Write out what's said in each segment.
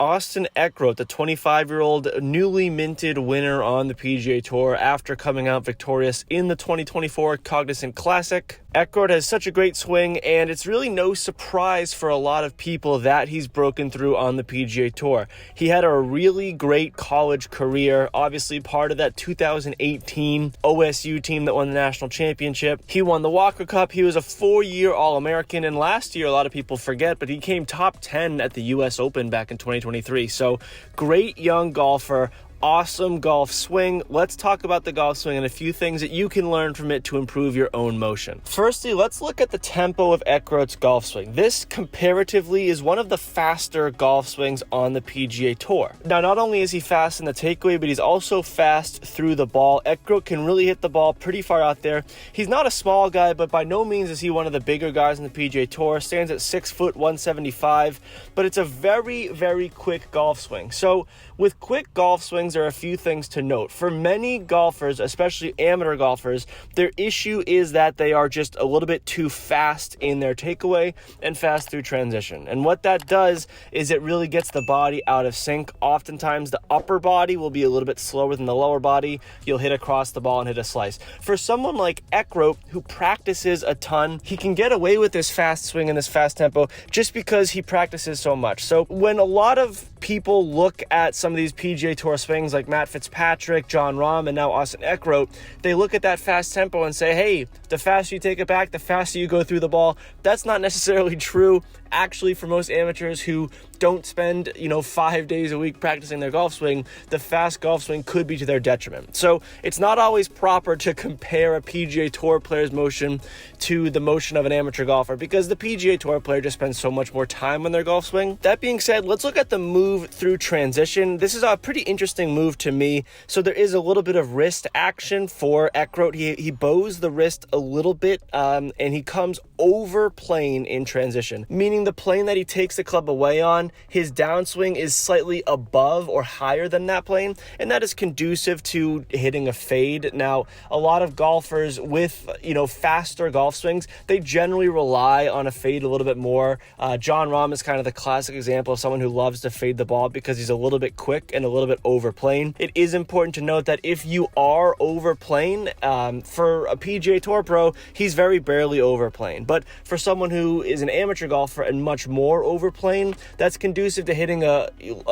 Austin Eckroat, the 25-year-old newly minted winner on the PGA Tour after coming out victorious in the 2024 Cognizant Classic. Eckroat has such a great swing, and it's really no surprise for a lot of people that he's broken through on the PGA Tour. He had a really great college career, obviously part of that 2018 OSU team that won the national championship. He won the Walker Cup. He was a 4-year All-American, and last year, a lot of people forget, but he came top 10 at the U.S. Open back in 2023. So great young golfer. Awesome golf swing. Let's talk about the golf swing and a few things that you can learn from it to improve your own motion. Firstly, let's look at the tempo of Eckroat's golf swing. This comparatively is one of the faster golf swings on the PGA Tour. Now, not only is he fast in the takeaway, but he's also fast through the ball. Eckroat can really hit the ball pretty far out there. He's not a small guy, but by no means is he one of the bigger guys on the PGA Tour. Stands at 6 foot 175, but it's a very, very quick golf swing. So with quick golf swings, there are a few things to note. For many golfers, especially amateur golfers, their issue is that they are just a little bit too fast in their takeaway and fast through transition. And what that does is it really gets the body out of sync. Oftentimes, the upper body will be a little bit slower than the lower body. You'll hit across the ball and hit a slice. For someone like Eckroat, who practices a ton, he can get away with this fast swing and this fast tempo just because he practices so much. So when a lot of people look at some of these PGA Tour swings like Matt Fitzpatrick, Jon Rahm, and now Austin Eckroat, they look at that fast tempo and say, hey, the faster you take it back, the faster you go through the ball. That's not necessarily true. Actually, for most amateurs who don't spend, 5 days a week practicing their golf swing, the fast golf swing could be to their detriment. So it's not always proper to compare a PGA Tour player's motion to the motion of an amateur golfer because the PGA Tour player just spends so much more time on their golf swing. That being said, let's look at the move through transition. This is a pretty interesting move to me. So there is a little bit of wrist action for Eckroat. He bows the wrist a little bit, and he comes over plane in transition, meaning the plane that he takes the club away on, his downswing is slightly above or higher than that plane, and that is conducive to hitting a fade. Now, a lot of golfers with, faster golf swings, they generally rely on a fade a little bit more. Jon Rahm is kind of the classic example of someone who loves to fade the ball because he's a little bit quick and a little bit over plane. It is important to note that if you are over plane, for a PGA Tour pro, he's very barely over plane. But for someone who is an amateur golfer and much more over plane, that's conducive to hitting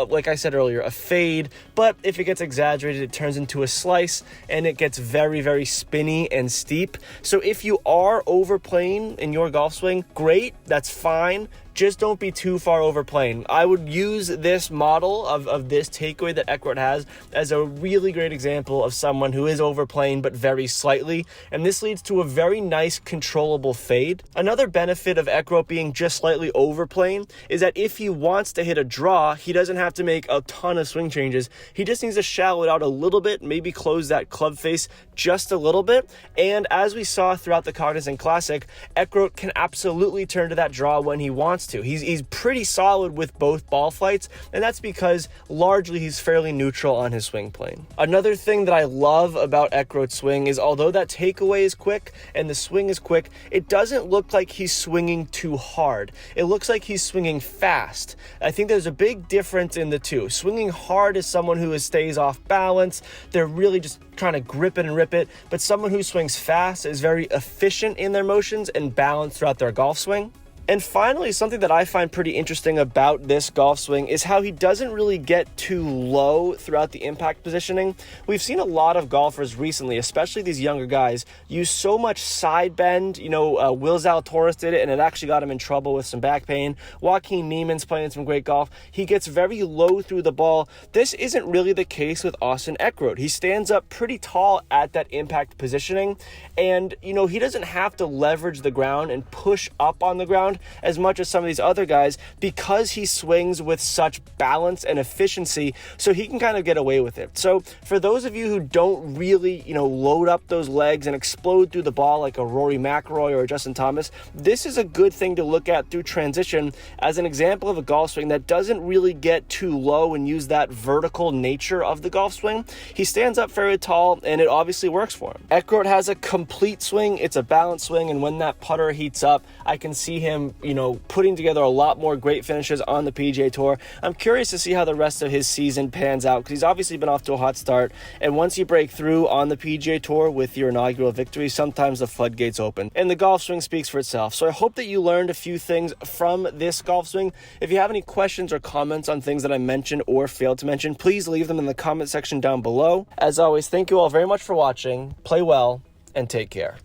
like I said earlier, a fade. But if it gets exaggerated, it turns into a slice and it gets very, very spinny and steep. So if you are over plane in your golf swing, great, that's fine. Just don't be too far over plane. I would use this model of this takeaway that Eckroat has as a really great example of someone who is over plane but very slightly, and this leads to a very nice controllable fade. Another benefit of Eckroat being just slightly over plane is that if he wants to hit a draw, he doesn't have to make a ton of swing changes. He just needs to shallow it out a little bit, maybe close that club face just a little bit, and as we saw throughout the Cognizant Classic, Eckroat can absolutely turn to that draw when he wants to. He's pretty solid with both ball flights, and that's because largely he's fairly neutral on his swing plane. Another thing that I love about Eckroat's swing is although that takeaway is quick and the swing is quick, it doesn't look like he's swinging too hard. It looks like he's swinging fast. I think there's a big difference in the two. Swinging hard is someone who stays off balance. They're really just trying to grip it and rip it, but someone who swings fast is very efficient in their motions and balanced throughout their golf swing. And finally, something that I find pretty interesting about this golf swing is how he doesn't really get too low throughout the impact positioning. We've seen a lot of golfers recently, especially these younger guys, use so much side bend. Will Zalatoris did it, and it actually got him in trouble with some back pain. Joaquin Niemann's playing some great golf. He gets very low through the ball. This isn't really the case with Austin Eckroat. He stands up pretty tall at that impact positioning, and, he doesn't have to leverage the ground and push up on the ground as much as some of these other guys because he swings with such balance and efficiency, so he can kind of get away with it. So for those of you who don't really, load up those legs and explode through the ball like a Rory McIlroy or a Justin Thomas, this is a good thing to look at through transition as an example of a golf swing that doesn't really get too low and use that vertical nature of the golf swing. He stands up very tall, and it obviously works for him. Eckroat has a complete swing. It's a balanced swing, and when that putter heats up, I can see him him, putting together a lot more great finishes on the PGA Tour. I'm curious to see how the rest of his season pans out, because he's obviously been off to a hot start. And once you break through on the PGA Tour with your inaugural victory, sometimes the floodgates open. And the golf swing speaks for itself. So I hope that you learned a few things from this golf swing. If you have any questions or comments on things that I mentioned or failed to mention, please leave them in the comment section down below. As always, thank you all very much for watching. Play well and take care.